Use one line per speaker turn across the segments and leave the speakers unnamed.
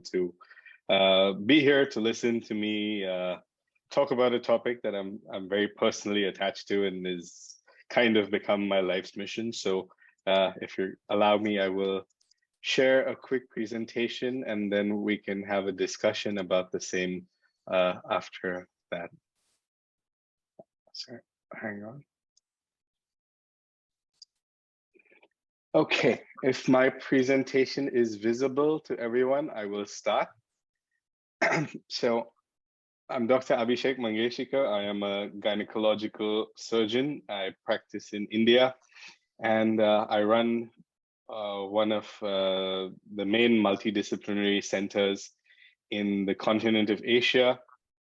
to be here to listen to me talk about a topic that I'm very personally attached to and is kind of become my life's mission. So if you allow me, I will share a quick presentation and then we can have a discussion about the same after that. Sorry, hang on. Okay, if my presentation is visible to everyone, I will start. So I'm Dr. Abhishek Mangeshikar. I am a gynecological surgeon. I practice in India, and I run one of the main multidisciplinary centers in the continent of Asia.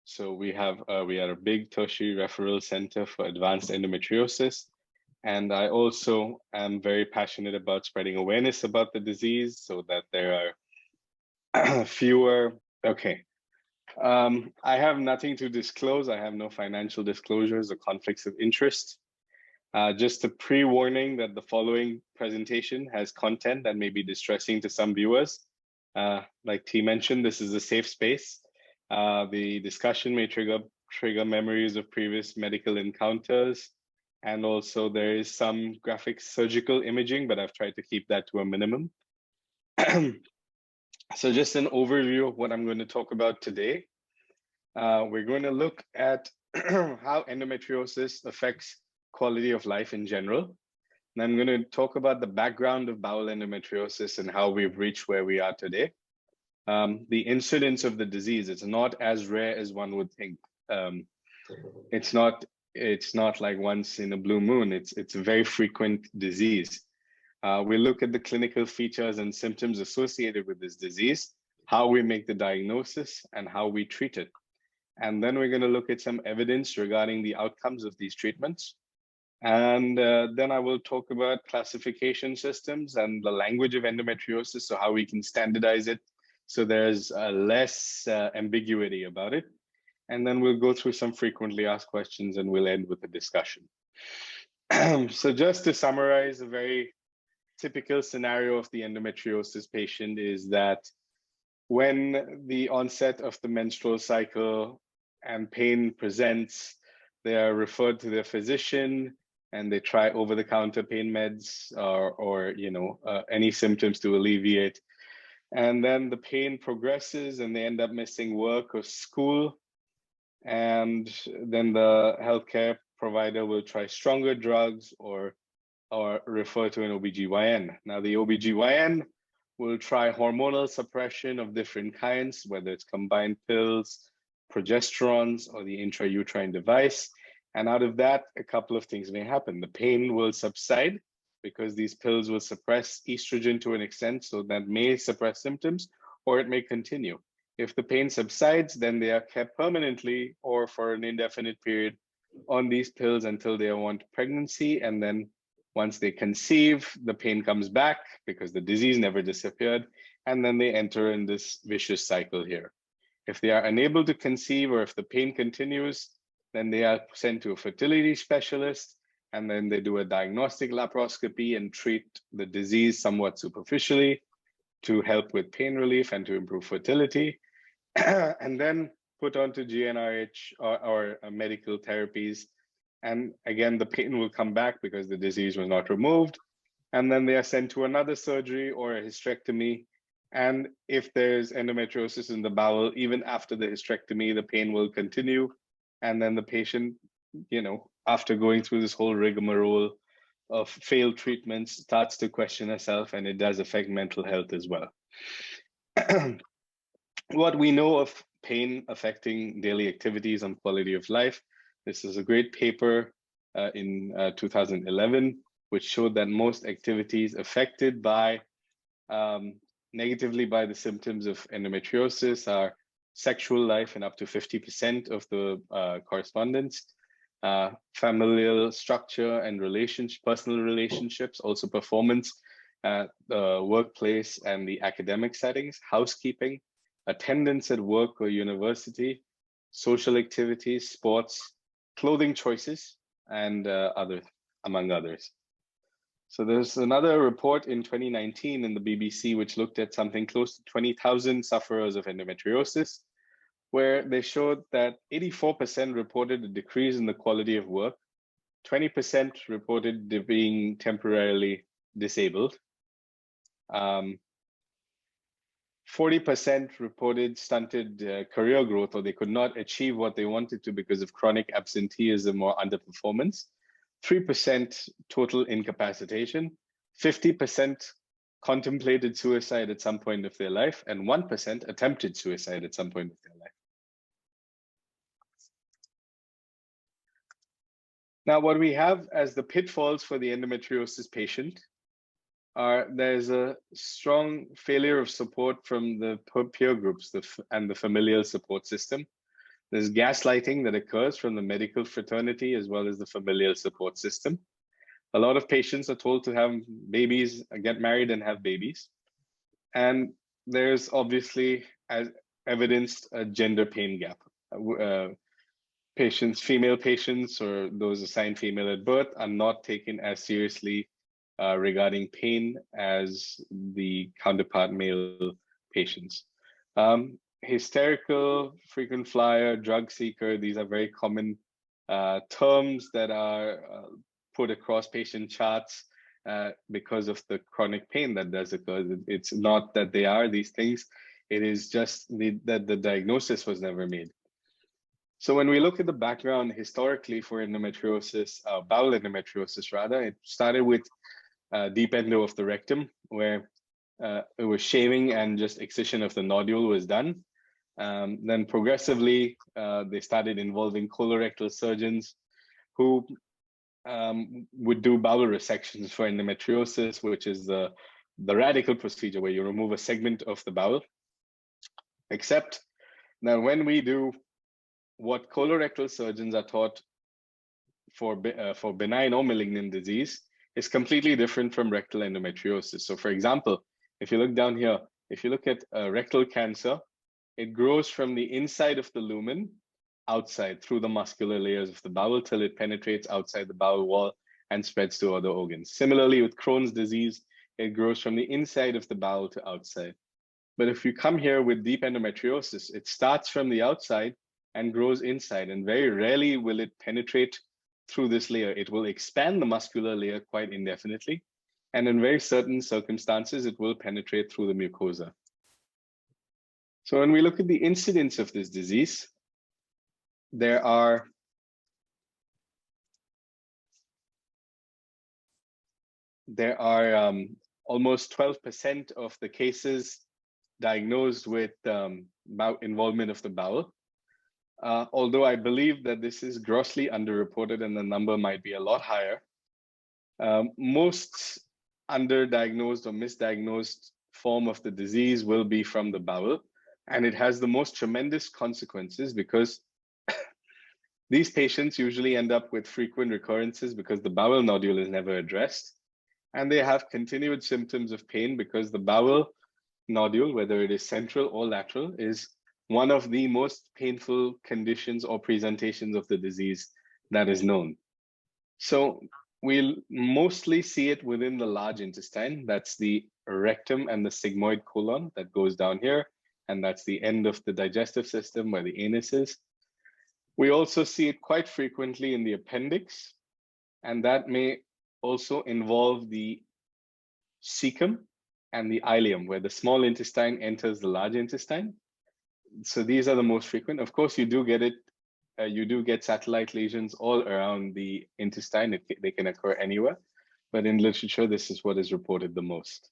So we are a big tertiary referral center for advanced endometriosis. And I also am very passionate about spreading awareness about the disease so that there are fewer. Okay. I have nothing to disclose. I have no financial disclosures or conflicts of interest. Just a pre-warning that the following presentation has content that may be distressing to some viewers. Like T mentioned, this is a safe space. The discussion may trigger memories of previous medical encounters. And also there is some graphic surgical imaging, but I've tried to keep that to a minimum. So just an overview of what I'm going to talk about today. We're going to look at how endometriosis affects quality of life in general. And I'm going to talk about the background of bowel endometriosis and how we've reached where we are today. The incidence of the disease, it's not as rare as one would think. It's not like once in a blue moon. It's a very frequent disease. We look at the clinical features and symptoms associated with this disease, how we make the diagnosis, and how we treat it. And then we're going to look at some evidence regarding the outcomes of these treatments. And then I will talk about classification systems and the language of endometriosis, so how we can standardize it so there's less ambiguity about it. And then we'll go through some frequently asked questions and we'll end with a discussion. So just to summarize, a very typical scenario of the endometriosis patient is that when the onset of the menstrual cycle and pain presents, they are referred to their physician and they try over-the-counter pain meds or any symptoms to alleviate. And then the pain progresses and they end up missing work or school. And then the healthcare provider will try stronger drugs or refer to an OBGYN. Now the OBGYN will try hormonal suppression of different kinds, whether it's combined pills, progesterones, or the intrauterine device. And out of that, a couple of things may happen. The pain will subside because these pills will suppress estrogen to an extent, so that may suppress symptoms, or it may continue. If the pain subsides, then they are kept permanently or for an indefinite period on these pills until they want pregnancy. And then once they conceive, the pain comes back because the disease never disappeared. And then they enter in this vicious cycle here. If they are unable to conceive or if the pain continues, then they are sent to a fertility specialist. And then they do a diagnostic laparoscopy and treat the disease somewhat superficially to help with pain relief and to improve fertility, and then put onto GnRH or medical therapies. And again, the pain will come back because the disease was not removed. And then they are sent to another surgery or a hysterectomy. And if there's endometriosis in the bowel, even after the hysterectomy, the pain will continue. And then the patient, after going through this whole rigmarole of failed treatments, starts to question herself, and it does affect mental health as well. What we know of pain affecting daily activities and quality of life. This is a great paper in 2011, which showed that most activities affected by negatively by the symptoms of endometriosis are sexual life in up to 50% of the correspondence, familial structure and personal relationships, also performance at the workplace and the academic settings, housekeeping, attendance at work or university, social activities, sports, clothing choices, and among others. So there's another report in 2019 in the BBC, which looked at something close to 20,000 sufferers of endometriosis, where they showed that 84% reported a decrease in the quality of work, 20% reported being temporarily disabled, 40% reported stunted career growth, or they could not achieve what they wanted to because of chronic absenteeism or underperformance, 3% total incapacitation, 50% contemplated suicide at some point of their life, and 1% attempted suicide at some point of their life. Now, what we have as the pitfalls for the endometriosis patient are there's a strong failure of support from the peer groups and the familial support system. There's gaslighting that occurs from the medical fraternity as well as the familial support system. A lot of patients are told to have babies, get married and have babies. And there's obviously, as evidenced, a gender pain gap. Female patients or those assigned female at birth are not taken as seriously regarding pain as the counterpart male patients. Hysterical, frequent flyer, drug seeker, these are very common terms that are put across patient charts because of the chronic pain that does occur. It's not that they are these things, it is just that the diagnosis was never made. So when we look at the background historically for endometriosis, bowel endometriosis rather, it started with deep endo of the rectum, where it was shaving and just excision of the nodule was done. Then progressively, they started involving colorectal surgeons who would do bowel resections for endometriosis, which is the radical procedure where you remove a segment of the bowel. Except now when we do what colorectal surgeons are taught for benign or malignant disease is completely different from rectal endometriosis. So for example, if you look down here, if you look at rectal cancer, it grows from the inside of the lumen outside through the muscular layers of the bowel till it penetrates outside the bowel wall and spreads to other organs. Similarly, with Crohn's disease, it grows from the inside of the bowel to outside. But if you come here with deep endometriosis, it starts from the outside and grows inside, and very rarely will it penetrate through this layer. It will expand the muscular layer quite indefinitely, and in very certain circumstances, it will penetrate through the mucosa. So when we look at the incidence of this disease, there are almost 12% of the cases diagnosed with involvement of the bowel. Although I believe that this is grossly underreported and the number might be a lot higher. Most underdiagnosed or misdiagnosed form of the disease will be from the bowel, and it has the most tremendous consequences because these patients usually end up with frequent recurrences because the bowel nodule is never addressed, and they have continued symptoms of pain because the bowel nodule, whether it is central or lateral, is one of the most painful conditions or presentations of the disease that is known. So we'll mostly see it within the large intestine. That's the rectum and the sigmoid colon that goes down here. And that's the end of the digestive system where the anus is. We also see it quite frequently in the appendix. And that may also involve the cecum and the ileum, where the small intestine enters the large intestine. So these are the most frequent. Of course, you do get it. You do get satellite lesions all around the intestine. They can occur anywhere, but in literature, this is what is reported the most.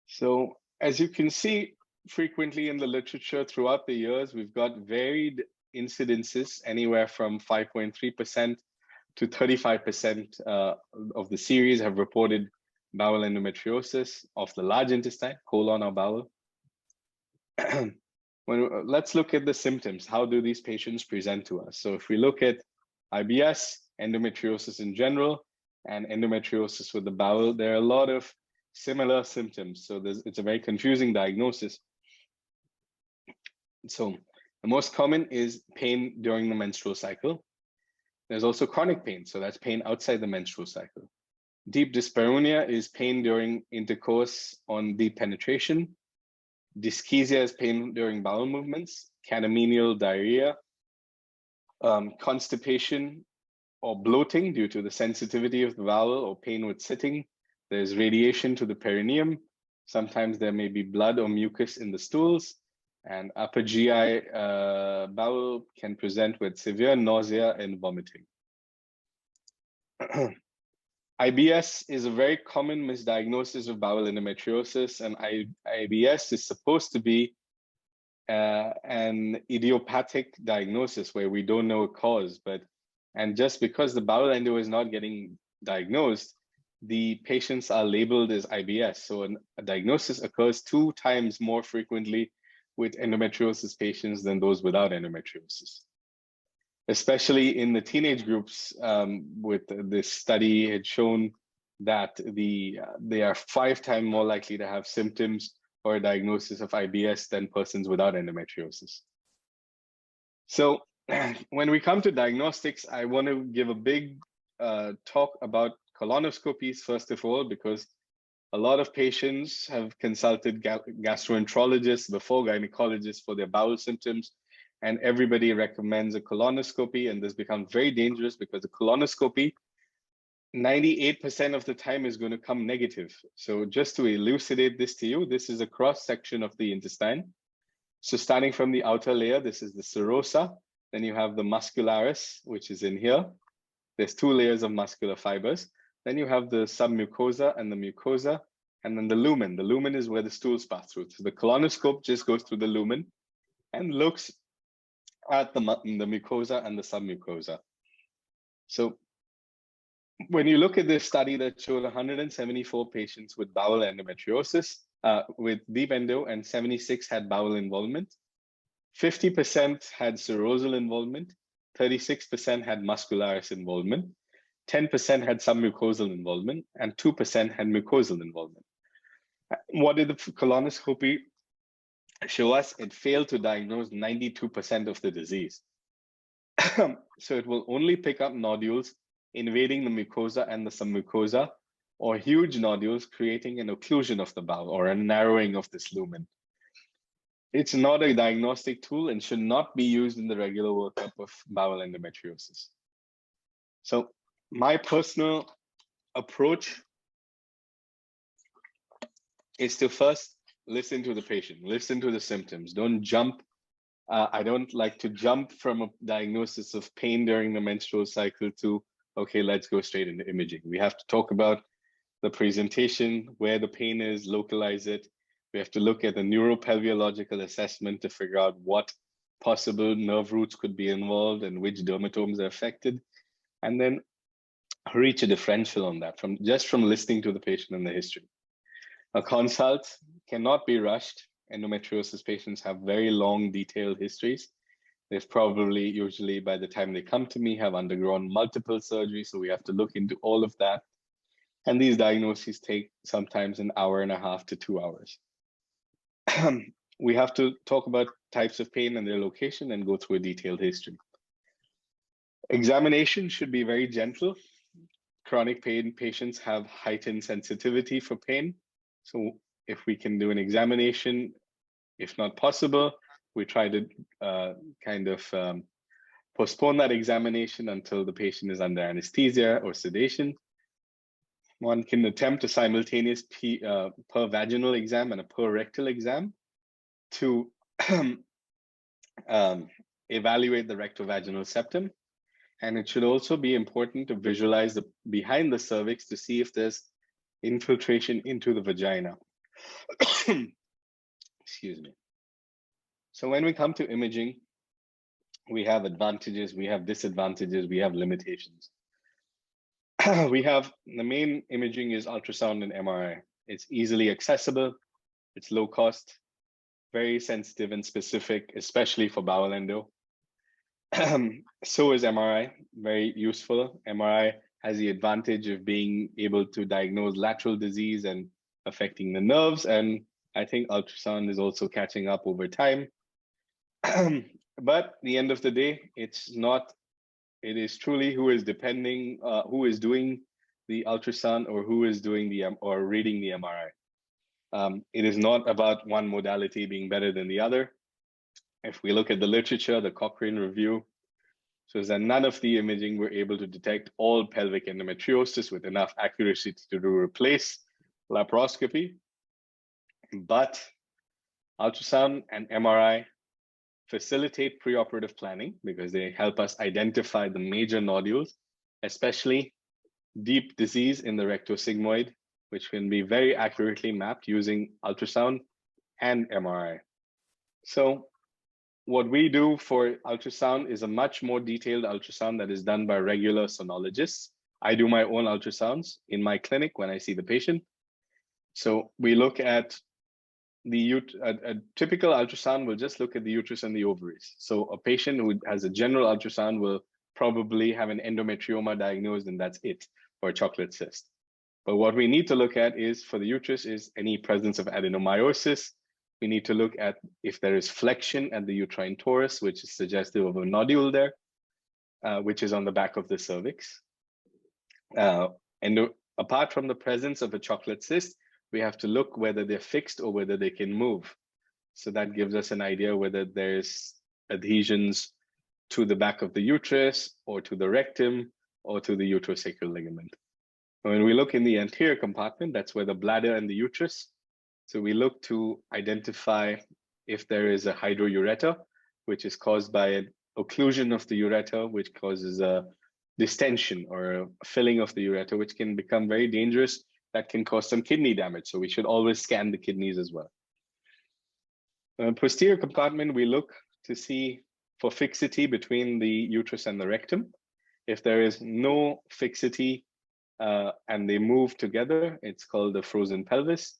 So as you can see, frequently in the literature throughout the years, we've got varied incidences, anywhere from 5.3% to 35% of the series have reported bowel endometriosis of the large intestine, colon or bowel. Let's look at the symptoms. How do these patients present to us? So if we look at IBS, endometriosis in general, and endometriosis with the bowel, there are a lot of similar symptoms. So it's a very confusing diagnosis. So the most common is pain during the menstrual cycle. There's also chronic pain. So that's pain outside the menstrual cycle. Deep dyspareunia is pain during intercourse on deep penetration. Dyschezia is pain during bowel movements. Catamenial diarrhea. Constipation or bloating due to the sensitivity of the bowel or pain with sitting. There's radiation to the perineum. Sometimes there may be blood or mucus in the stools. And upper GI bowel can present with severe nausea and vomiting. IBS is a very common misdiagnosis of bowel endometriosis, and IBS is supposed to be an idiopathic diagnosis where we don't know a cause, and just because the bowel endo is not getting diagnosed, the patients are labeled as IBS. So a diagnosis occurs 2 times more frequently with endometriosis patients than those without endometriosis. Especially in the teenage groups, with this study had shown that they are 5 times more likely to have symptoms or a diagnosis of IBS than persons without endometriosis. So when we come to diagnostics, I want to give a big talk about colonoscopies, first of all, because a lot of patients have consulted gastroenterologists before gynecologists for their bowel symptoms, and everybody recommends a colonoscopy, and this becomes very dangerous because a colonoscopy, 98% of the time is going to come negative. So just to elucidate this to you, this is a cross section of the intestine. So starting from the outer layer, this is the serosa. Then you have the muscularis, which is in here. There's 2 layers of muscular fibers. Then you have the submucosa and the mucosa, and then the lumen. The lumen is where the stools pass through. So the colonoscope just goes through the lumen and looks at the mucosa and the submucosa. So when you look at this study that showed 174 patients with bowel endometriosis, with deep endo, and 76 had bowel involvement, 50% had serosal involvement, 36% had muscularis involvement, 10% had submucosal involvement, and 2% had mucosal involvement. What did the colonoscopy show us? It failed to diagnose 92% of the disease. So it will only pick up nodules invading the mucosa and the submucosa, or huge nodules creating an occlusion of the bowel or a narrowing of this lumen. It's not a diagnostic tool and should not be used in the regular workup of bowel endometriosis. So my personal approach is to first listen to the patient, listen to the symptoms. Don't jump. I don't like to jump from a diagnosis of pain during the menstrual cycle to, okay, let's go straight into imaging. We have to talk about the presentation, where the pain is, localize it. We have to look at the neuropelviological assessment to figure out what possible nerve roots could be involved and which dermatomes are affected, and then reach a differential on that from listening to the patient and the history. A consult cannot be rushed. Endometriosis patients have very long, detailed histories. They've probably, usually by the time they come to me, have undergone multiple surgeries, so we have to look into all of that. And these diagnoses take sometimes 1.5 hours to 2 hours. We have to talk about types of pain and their location and go through a detailed history. Examination should be very gentle. Chronic pain patients have heightened sensitivity for pain. So if we can do an examination, if not possible, we try to postpone that examination until the patient is under anesthesia or sedation. One can attempt a simultaneous per vaginal exam and a per rectal exam to evaluate the rectovaginal septum. And it should also be important to visualize behind the cervix to see if there's infiltration into the vagina. Excuse me. So when we come to imaging, we have advantages, we have disadvantages, we have limitations. The main imaging is ultrasound and MRI. It's easily accessible, it's low cost, very sensitive and specific, especially for bowel endo. So is MRI, very useful. MRI has the advantage of being able to diagnose lateral disease and affecting the nerves. And I think ultrasound is also catching up over time. But at the end of the day, it's not It is truly who is who is doing the ultrasound or who is doing or reading the MRI. It is not about one modality being better than the other. If we look at the literature, the Cochrane review shows that none of the imaging were able to detect all pelvic endometriosis with enough accuracy to replace laparoscopy. But ultrasound and MRI facilitate preoperative planning because they help us identify the major nodules, especially deep disease in the rectosigmoid, which can be very accurately mapped using ultrasound and MRI. So what we do for ultrasound is a much more detailed ultrasound that is done by regular sonologists. I do my own ultrasounds in my clinic when I see the patient. So we look at a typical ultrasound will just look at the uterus and the ovaries. So a patient who has a general ultrasound will probably have an endometrioma diagnosed, and that's it, or a chocolate cyst. But what we need to look at is, for the uterus, is any presence of adenomyosis. We need to look at if there is flexion at the uterine torus, which is suggestive of a nodule there, which is on the back of the cervix. And apart from the presence of a chocolate cyst, we have to look whether they're fixed or whether they can move. So that gives us an idea whether there's adhesions to the back of the uterus or to the rectum or to the uterosacral ligament. When we look in the anterior compartment, that's where the bladder and the uterus. So we look to identify if there is a hydroureter, which is caused by an occlusion of the ureter, which causes a distension or a filling of the ureter, which can become very dangerous. That can cause some kidney damage. So we should always scan the kidneys as well. Posterior compartment, we look to see for fixity between the uterus and the rectum. If there is no fixity and they move together, it's called the frozen pelvis.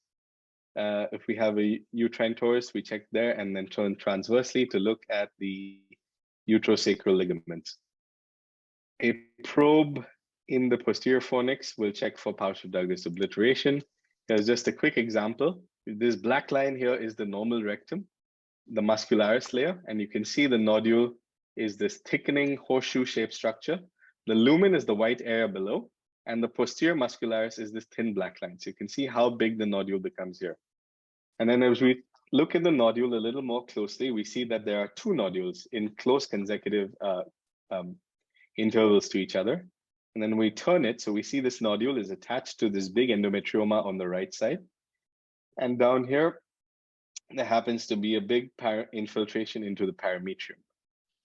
If we have a uterine torus, we check there and then turn transversely to look at the uterosacral ligaments. A probe in the posterior fornix will check for pouch of Douglas obliteration. Here's just a quick example. This black line here is the normal rectum, the muscularis layer, and you can see the nodule is this thickening horseshoe-shaped structure. The lumen is the white area below, and the posterior muscularis is this thin black line. So you can see how big the nodule becomes here. And then as we look at the nodule a little more closely, we see that there are two nodules in close consecutive intervals to each other. And then we turn it, so we see this nodule is attached to this big endometrioma on the right side. And down here, there happens to be a big infiltration into the parametrium.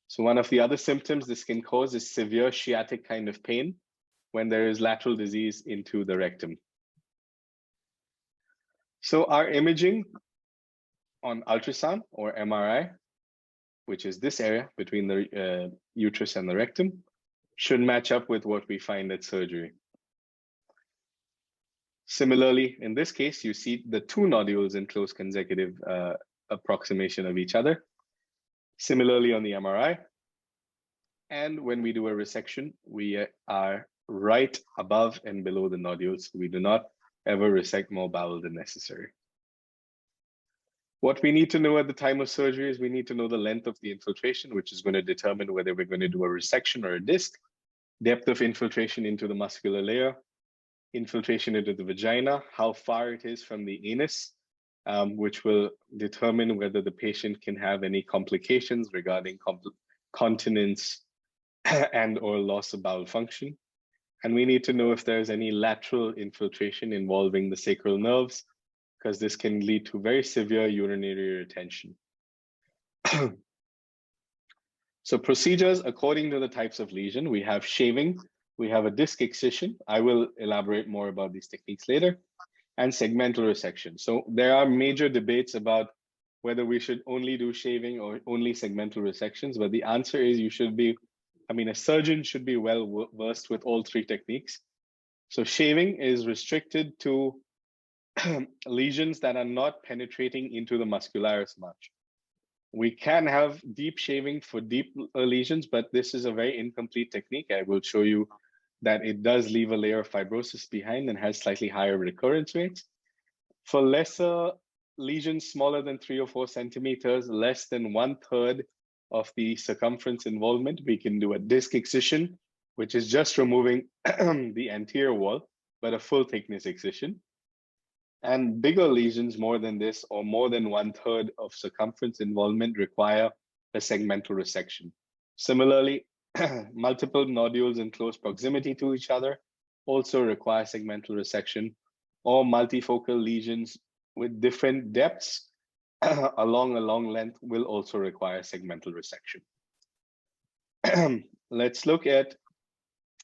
So one of the other symptoms this can cause is severe sciatic kind of pain when there is lateral disease into the rectum. So our imaging on ultrasound or MRI, which is this area between the uterus and the rectum, should match up with what we find at surgery. Similarly, in this case, you see the two nodules in close consecutive approximation of each other. Similarly on the MRI. And when we do a resection, we are right above and below the nodules. We do not ever resect more bowel than necessary. What we need to know at the time of surgery is we need to know the length of the infiltration, which is going to determine whether we're going to do a resection or a disc, depth of infiltration into the muscular layer, infiltration into the vagina, how far it is from the anus, which will determine whether the patient can have any complications regarding continence and or loss of bowel function. And we need to know if there's any lateral infiltration involving the sacral nerves, because this can lead to very severe urinary retention. So procedures according to the types of lesion, we have shaving, we have a disc excision. I will elaborate more about these techniques later, and segmental resection. So there are major debates about whether we should only do shaving or only segmental resections, but the answer is you should be, a surgeon should be well versed with all three techniques. So shaving is restricted to lesions that are not penetrating into the muscularis much. We can have deep shaving for deep lesions, but this is a very incomplete technique. I will show you that it does leave a layer of fibrosis behind and has slightly higher recurrence rates. For lesser lesions smaller than 3 or 4 centimeters, less than 1/3 of the circumference involvement, we can do a disc excision, which is just removing the anterior wall, but a full thickness excision. And bigger lesions more than this, or more than 1/3 of circumference involvement, require a segmental resection. Similarly, multiple nodules in close proximity to each other also require segmental resection, or multifocal lesions with different depths along a long length will also require segmental resection. Let's look at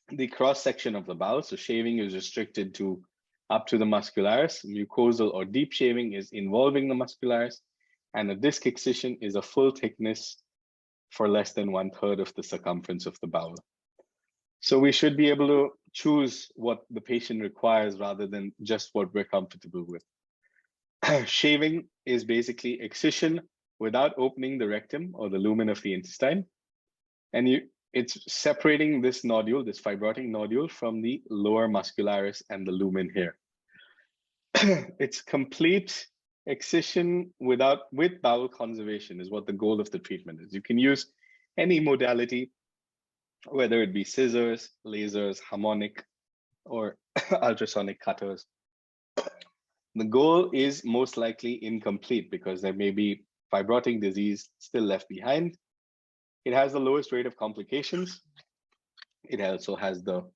the cross section of the bowel. So shaving is restricted to up to the muscularis. Mucosal or deep shaving is involving the muscularis, and a disc excision is a full thickness for less than 1/3 of the circumference of the bowel. So we should be able to choose what the patient requires rather than just what we're comfortable with. Shaving is basically excision without opening the rectum or the lumen of the intestine. And it's separating this nodule, this fibrotic nodule, from the lower muscularis and the lumen here. It's complete excision with bowel conservation is what the goal of the treatment is. You can use any modality, whether it be scissors, lasers, harmonic, or ultrasonic cutters. The goal is most likely incomplete because there may be fibrotic disease still left behind. It has the lowest rate of complications. It also has the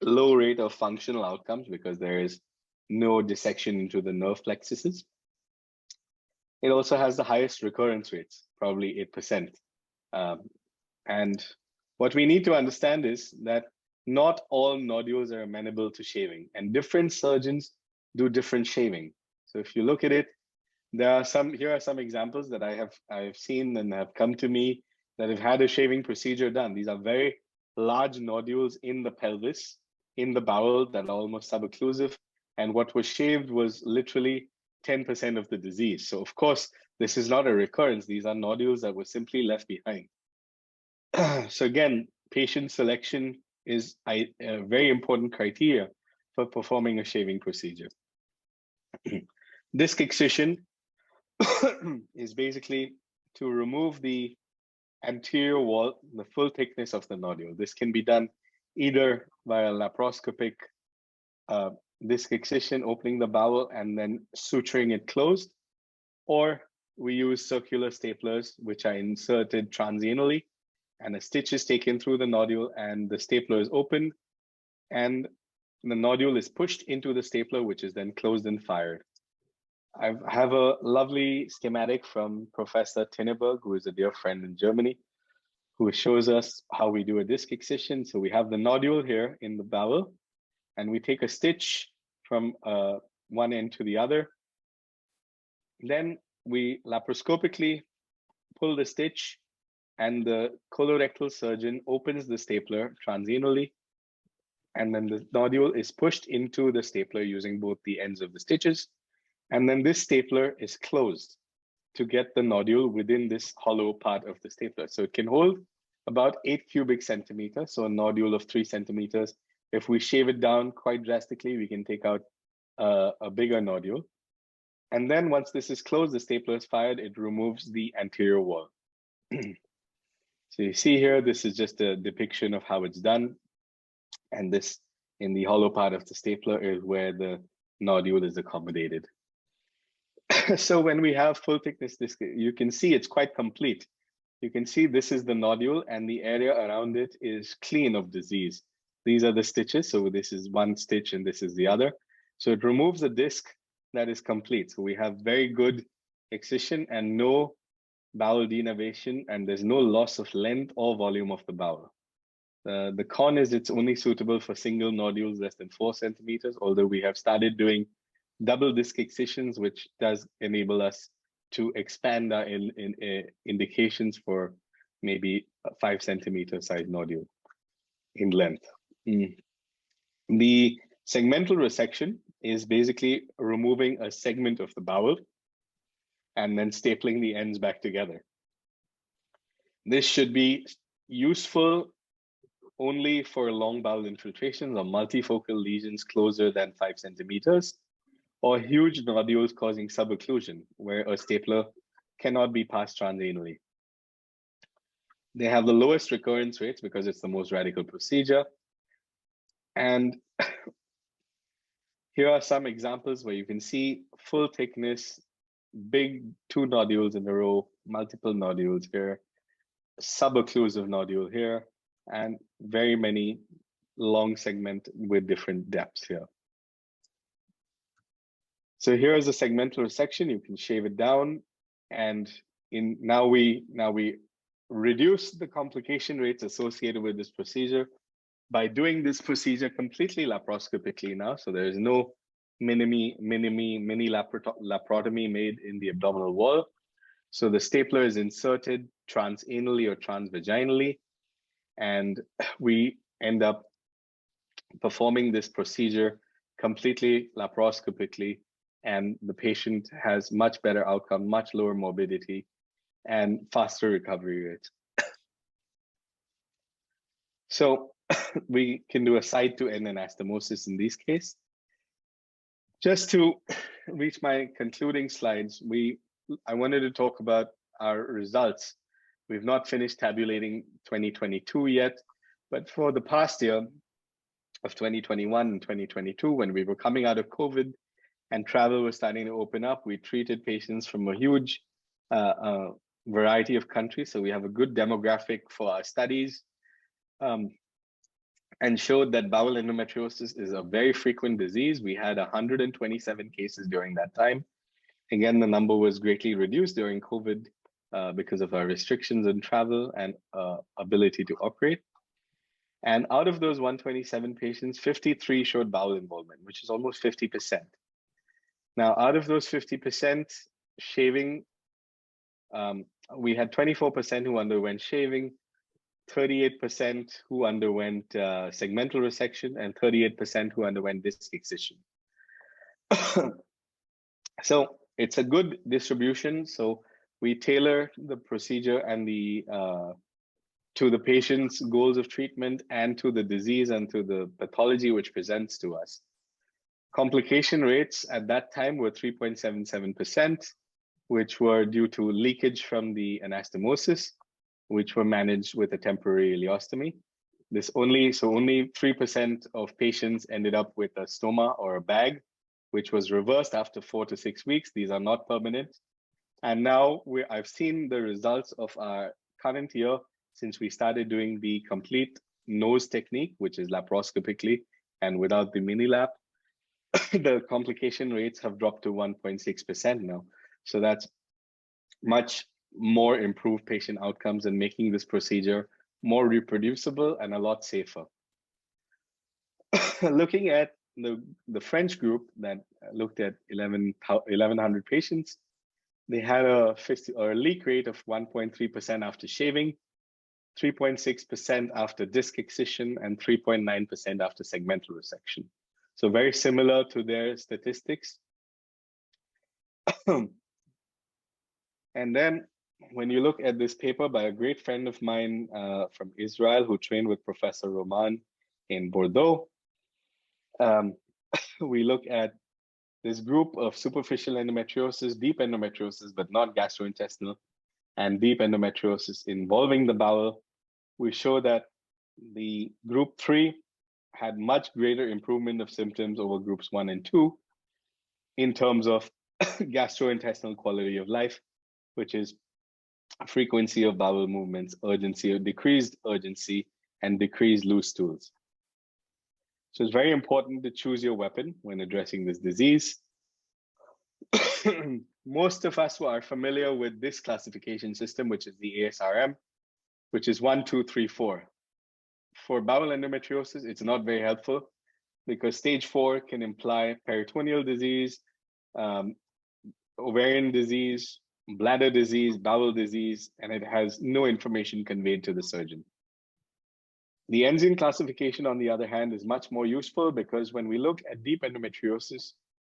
low rate of functional outcomes because there is no dissection into the nerve plexuses. It also has the highest recurrence rates, probably 8%. And what we need to understand is that not all nodules are amenable to shaving, and different surgeons do different shaving. So if you look at it, here are some examples that I've seen and have come to me that have had a shaving procedure done. These are very large nodules in the pelvis, in the bowel, that are almost subocclusive. And what was shaved was literally 10% of the disease. So of course, this is not a recurrence. These are nodules that were simply left behind. So again, patient selection is a very important criteria for performing a shaving procedure. Disc excision is basically to remove the anterior wall, the full thickness of the nodule. This can be done either via laparoscopic disc excision, opening the bowel and then suturing it closed, or we use circular staplers, which are inserted transanally, and a stitch is taken through the nodule and the stapler is opened and the nodule is pushed into the stapler, which is then closed and fired. I have a lovely schematic from Professor Tinneberg, who is a dear friend in Germany, who shows us how we do a disc excision. So we have the nodule here in the bowel, and we take a stitch from one end to the other. Then we laparoscopically pull the stitch, and the colorectal surgeon opens the stapler transanally, and then the nodule is pushed into the stapler using both the ends of the stitches. And then this stapler is closed to get the nodule within this hollow part of the stapler. So it can hold about 8 cubic centimeters, so a nodule of 3 centimeters. If we shave it down quite drastically, we can take out a bigger nodule. And then once this is closed, the stapler is fired, it removes the anterior wall. So you see here, this is just a depiction of how it's done. And this, in the hollow part of the stapler, is where the nodule is accommodated. So when we have full thickness disc, you can see it's quite complete. You can see this is the nodule and the area around it is clean of disease. These are the stitches. So this is one stitch and this is the other. So it removes a disc that is complete. So we have very good excision and no bowel denervation, and there's no loss of length or volume of the bowel. The con is it's only suitable for single nodules less than 4 centimeters, although we have started doing double disc excisions, which does enable us to expand our indications for maybe a 5 centimeter size nodule in length. The segmental resection is basically removing a segment of the bowel and then stapling the ends back together. This should be useful only for long bowel infiltrations or multifocal lesions closer than 5 centimeters, or huge nodules causing subocclusion, where a stapler cannot be passed transanally. They have the lowest recurrence rates because it's the most radical procedure. And here are some examples where you can see full thickness, big 2 nodules in a row, multiple nodules here, subocclusive nodule here, and very many long segment with different depths here. So here is a segmental resection. You can shave it down, and now we reduce the complication rates associated with this procedure by doing this procedure completely laparoscopically now. So there is no mini laparotomy made in the abdominal wall. So the stapler is inserted transanally or transvaginally, and we end up performing this procedure completely laparoscopically, and the patient has much better outcome, much lower morbidity, and faster recovery rates. So we can do a side-to-end anastomosis in this case. Just to reach my concluding slides, I wanted to talk about our results. We've not finished tabulating 2022 yet, but for the past year of 2021 and 2022, when we were coming out of COVID and travel was starting to open up, we treated patients from a huge variety of countries. So we have a good demographic for our studies, and showed that bowel endometriosis is a very frequent disease. We had 127 cases during that time. Again, the number was greatly reduced during COVID because of our restrictions on travel and ability to operate. And out of those 127 patients, 53 showed bowel involvement, which is almost 50%. Now, out of those 50%, shaving, we had 24% who underwent shaving, 38% who underwent segmental resection, and 38% who underwent disc excision. So it's a good distribution. So we tailor the procedure and to the patient's goals of treatment and to the disease and to the pathology which presents to us. Complication rates at that time were 3.77%, which were due to leakage from the anastomosis, which were managed with a temporary ileostomy. Only 3% of patients ended up with a stoma or a bag, which was reversed after 4 to 6 weeks. These are not permanent. And now I've seen the results of our current year since we started doing the complete nose technique, which is laparoscopically and without the mini lap. The complication rates have dropped to 1.6% now. So that's much more improved patient outcomes and making this procedure more reproducible and a lot safer. Looking at the French group that looked at 1,100 patients, they had a leak rate of 1.3% after shaving, 3.6% after disc excision, and 3.9% after segmental resection. So very similar to their statistics. And then when you look at this paper by a great friend of mine from Israel who trained with Professor Roman in Bordeaux, we look at this group of superficial endometriosis, deep endometriosis, but not gastrointestinal, and deep endometriosis involving the bowel. We show that the group 3 had much greater improvement of symptoms over groups 1 and 2 in terms of gastrointestinal quality of life, which is frequency of bowel movements, urgency, decreased urgency, and decreased loose stools. So it's very important to choose your weapon when addressing this disease. Most of us are familiar with this classification system, which is the ASRM, which is 1, 2, 3, 4. For bowel endometriosis, it's not very helpful because stage 4 can imply peritoneal disease, ovarian disease, bladder disease, bowel disease, and it has no information conveyed to the surgeon. The enzyme classification, on the other hand, is much more useful because when we look at deep endometriosis,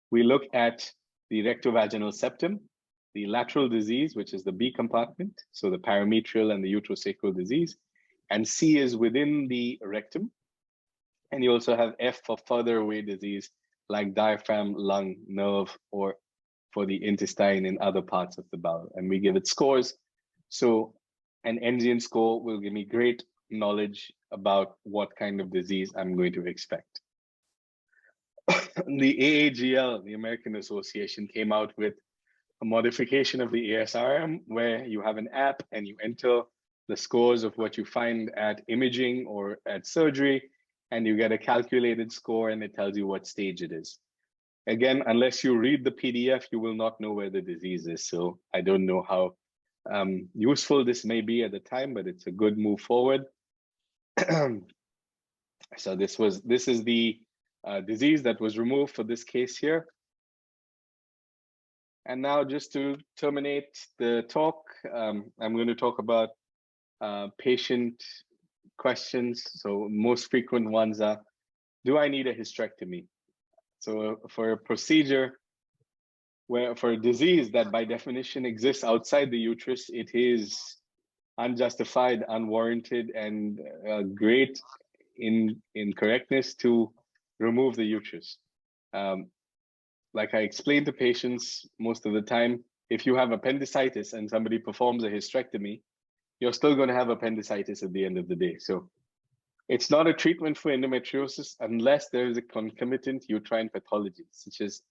we look at the rectovaginal septum, the lateral disease, which is the B compartment, so the parametrial and the uterosacral disease, and C is within the rectum. And you also have F for further away disease like diaphragm, lung, nerve, or for the intestine in other parts of the bowel, and we give it scores. So an NGN score will give me great knowledge about what kind of disease I'm going to expect. The AAGL, the American Association, came out with a modification of the ASRM where you have an app and you enter the scores of what you find at imaging or at surgery, and you get a calculated score and it tells you what stage it is. Again, unless you read the PDF, you will not know where the disease is. So I don't know how useful this may be at the time, but it's a good move forward. So this is the disease that was removed for this case here. And now just to terminate the talk, I'm going to talk about patient questions. So most frequent ones are, do I need a hysterectomy? So for a procedure for a disease that by definition exists outside the uterus, it is unjustified, unwarranted, and great incorrectness to remove the uterus. Like I explain to patients most of the time, if you have appendicitis and somebody performs a hysterectomy, you're still going to have appendicitis at the end of the day. So it's not a treatment for endometriosis unless there is a concomitant uterine pathology, such as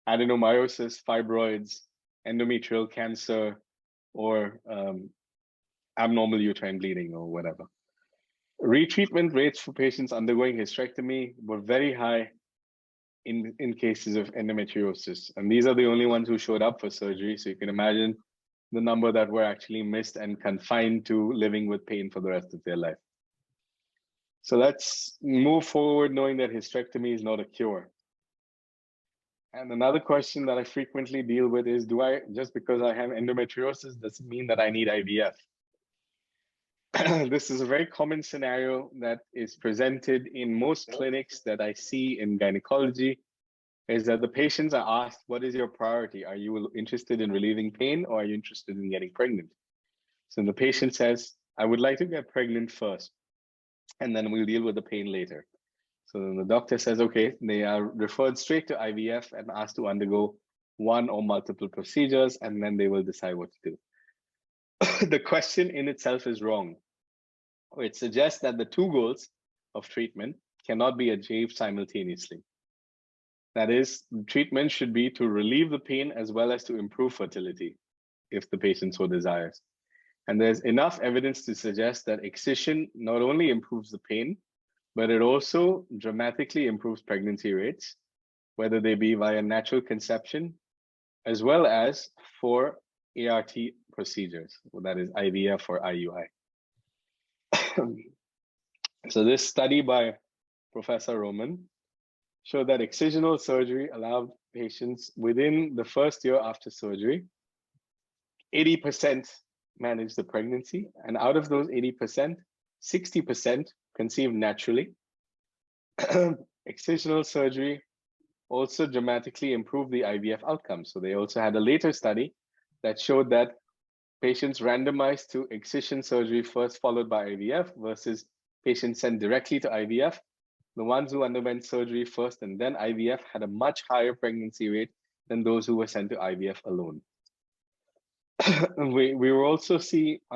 adenomyosis, fibroids, endometrial cancer, or abnormal uterine bleeding or whatever. Retreatment rates for patients undergoing hysterectomy were very high in cases of endometriosis. And these are the only ones who showed up for surgery. So you can imagine the number that were actually missed and confined to living with pain for the rest of their life. So let's move forward knowing that hysterectomy is not a cure. And another question that I frequently deal with is, just because I have endometriosis, does it mean that I need IVF? This is a very common scenario that is presented in most clinics that I see in gynecology, is that the patients are asked, what is your priority? Are you interested in relieving pain or are you interested in getting pregnant? So the patient says, I would like to get pregnant first, and then we'll deal with the pain later. So then the doctor says, okay, they are referred straight to IVF and asked to undergo one or multiple procedures, and then they will decide what to do. The question in itself is wrong. It suggests that the two goals of treatment cannot be achieved simultaneously. That is, treatment should be to relieve the pain as well as to improve fertility, if the patient so desires. And there's enough evidence to suggest that excision not only improves the pain, but it also dramatically improves pregnancy rates, whether they be via natural conception, as well as for ART procedures, that is IVF or IUI. So this study by Professor Roman showed that excisional surgery allowed patients within the first year after surgery, 80% managed the pregnancy, and out of those 80%, 60% conceived naturally. Excisional surgery also dramatically improved the IVF outcome. So they also had a later study that showed that patients randomized to excision surgery first followed by IVF versus patients sent directly to IVF. The ones who underwent surgery first and then IVF had a much higher pregnancy rate than those who were sent to IVF alone. We will also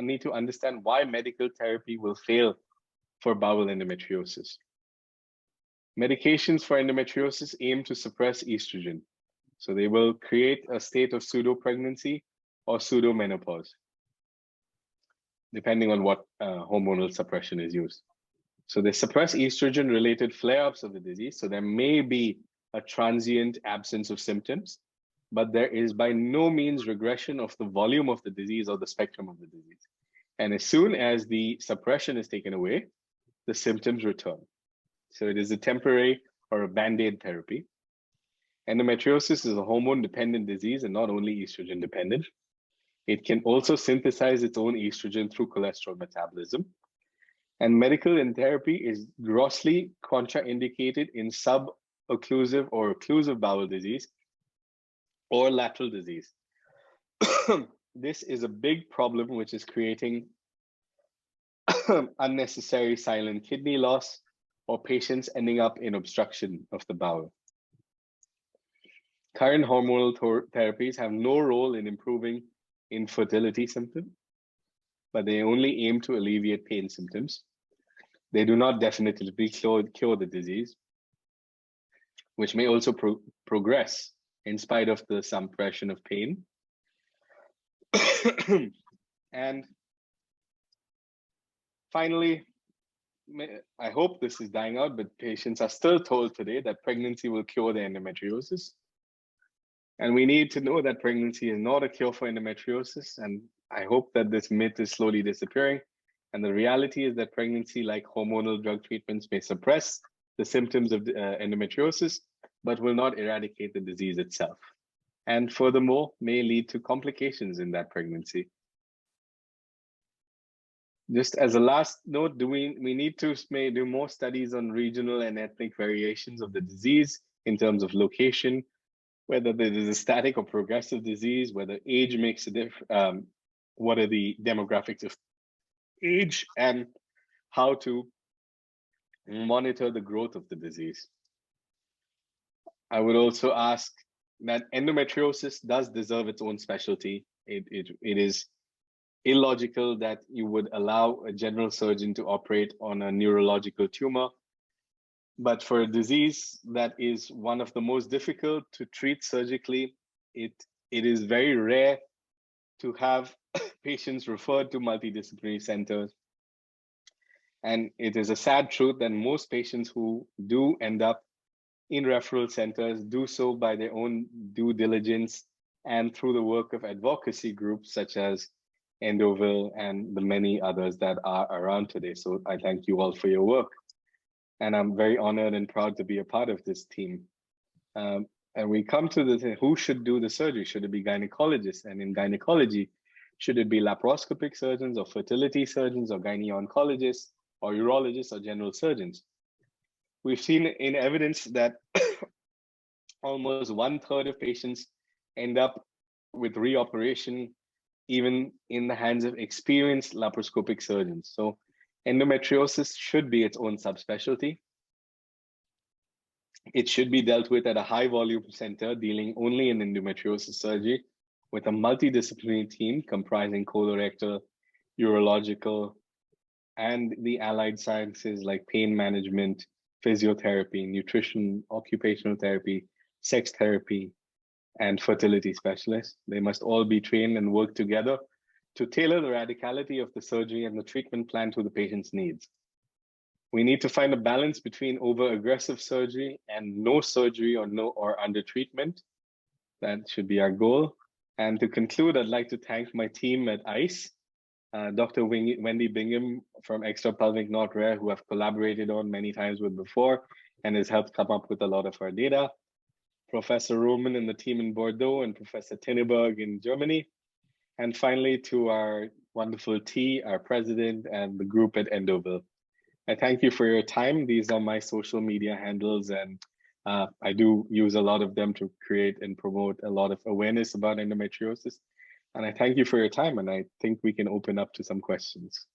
need to understand why medical therapy will fail for bowel endometriosis. Medications for endometriosis aim to suppress estrogen. So they will create a state of pseudo-pregnancy or pseudo-menopause, depending on what hormonal suppression is used. So they suppress estrogen-related flare-ups of the disease. So there may be a transient absence of symptoms, but there is by no means regression of the volume of the disease or the spectrum of the disease. And as soon as the suppression is taken away, the symptoms return. So it is a temporary or a band-aid therapy. Endometriosis is a hormone-dependent disease and not only estrogen-dependent. It can also synthesize its own estrogen through cholesterol metabolism. And medical therapy is grossly contraindicated in sub-occlusive or occlusive bowel disease or lateral disease. This is a big problem which is creating unnecessary silent kidney loss or patients ending up in obstruction of the bowel. Current hormonal therapies have no role in improving infertility symptoms, but they only aim to alleviate pain symptoms. They do not definitively cure the disease, which may also progress in spite of the suppression of pain. And finally, I hope this is dying out, but patients are still told today that pregnancy will cure their endometriosis. And we need to know that pregnancy is not a cure for endometriosis. And I hope that this myth is slowly disappearing. And the reality is that pregnancy, like hormonal drug treatments, may suppress the symptoms of endometriosis, but will not eradicate the disease itself. And furthermore, may lead to complications in that pregnancy. Just as a last note, we need to do more studies on regional and ethnic variations of the disease in terms of location, whether there is a static or progressive disease, whether age makes a difference, what are the demographics of age, and how to monitor the growth of the disease. I would also ask that endometriosis does deserve its own specialty. It is illogical that you would allow a general surgeon to operate on a neurological tumor. But for a disease that is one of the most difficult to treat surgically, it is very rare to have patients referred to multidisciplinary centers. And it is a sad truth that most patients who do end up in referral centers do so by their own due diligence and through the work of advocacy groups such as Endoville and the many others that are around today. So I thank you all for your work. And I'm very honored and proud to be a part of this team. And we come to the thing, who should do the surgery? Should it be gynecologists? And in gynecology, should it be laparoscopic surgeons or fertility surgeons or gyne-oncologists or urologists or general surgeons? We've seen in evidence that almost 1/3 of patients end up with reoperation, even in the hands of experienced laparoscopic surgeons. So endometriosis should be its own subspecialty. It should be dealt with at a high volume center dealing only in endometriosis surgery with a multidisciplinary team comprising colorectal, urological, and the allied sciences like pain management, physiotherapy, nutrition, occupational therapy, sex therapy, and fertility specialists. They must all be trained and work together to tailor the radicality of the surgery and the treatment plan to the patient's needs. We need to find a balance between over-aggressive surgery and no surgery or under treatment. That should be our goal. And to conclude, I'd like to thank my team at ICE, Dr. Wendy Bingham from Extrapelvic Not Rare, who I've collaborated on many times with before and has helped come up with a lot of our data. Professor Roman and the team in Bordeaux and Professor Tinneberg in Germany. And finally, to our wonderful T, our president, and the group at Endoville. I thank you for your time. These are my social media handles, and I do use a lot of them to create and promote a lot of awareness about endometriosis. And I thank you for your time, and I think we can open up to some questions.